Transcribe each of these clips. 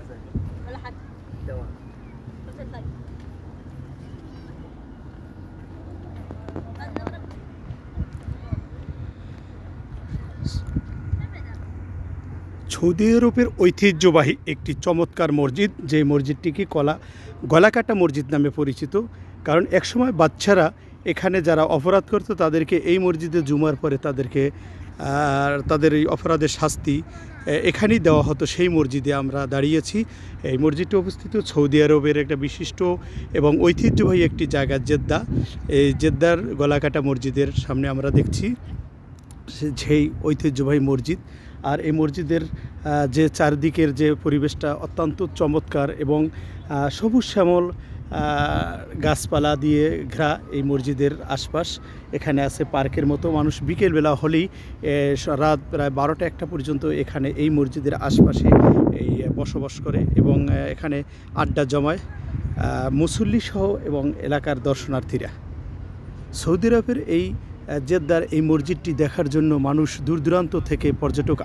ولا حاجة تمام اتفضل Saudi আরবের ঐতিহ্যবাহী একটি চমৎকার মসজিদ, যে মসজিদটিকে গলাকাটা মসজিদ নামে পরিচিত। কারণ একসময় বাচ্চারা এখানে যারা অপরাধ করত তাদেরকে এই মসজিদে জুমার পরে তাদেরকে তাদের এই অপরাধের শাস্তি এখানেই দেওয়া হতো। সেই মসজিদে আমরা দাঁড়িয়েছি। এই মসজিদটি অবস্থিত সৌদি আরবের একটা বিশিষ্ট এবং ঐতিহ্যবাহী একটি জায়গা জেদ্দা। এই জেদ্দার গলাকাটা মসজিদের সামনে আমরা দেখছি সেই ঐতিহ্যবাহী মসজিদ। আর এই মসজিদের যে চারদিকের যে পরিবেশটা অত্যন্ত চমৎকার এবং সবুজ শ্যামল গাছপালা দিয়ে ঘেরা এই মসজিদের আশপাশ। এখানে আছে পার্কের মতো, মানুষ বিকেলবেলা হলেই রাত প্রায় 12টা-1টা পর্যন্ত এখানে এই মসজিদের আশপাশে এই বসবাস করে এবং এখানে আড্ডা জমায় মুসল্লি সহ এবং এলাকার দর্শনার্থীরা। সৌদি আরবের এই জেদ্দার এই মসজিদটি দেখার জন্য মানুষ দূর দূরান্ত থেকে পর্যটক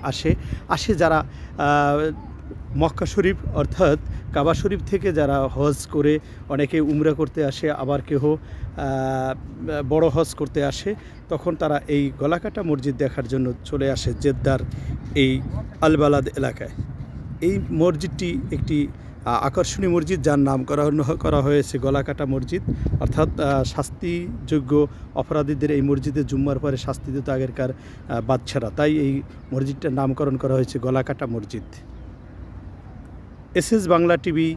আসে যারা মক্কা শরীফ অর্থাৎ কাবা শরীফ থেকে যারা হজ করে, অনেকে উমরা করতে আসে, আবার কেহ বড় হজ করতে আসে, তখন তারা এই গলাকাটা মসজিদ দেখার জন্য চলে আসে জেদ্দার এই আলবালাদ এলাকায়। এই মসজিদটি একটি আকর্ষণীয় মসজিদ, যার নামকরণ করা হয়েছে গলাকাটা মসজিদ। অর্থাৎ শাস্তিযোগ্য অপরাধীদের এই মসজিদে জুম্মার পরে শাস্তি দিত আগেরকার বাদশারা, তাই এই মসজিদটার নামকরণ করা হয়েছে Galakata Masjid. SS Bangla TV,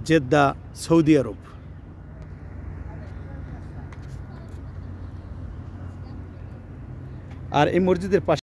Jeddah, Saudi Arabia. আর এই মসজিদের পাশে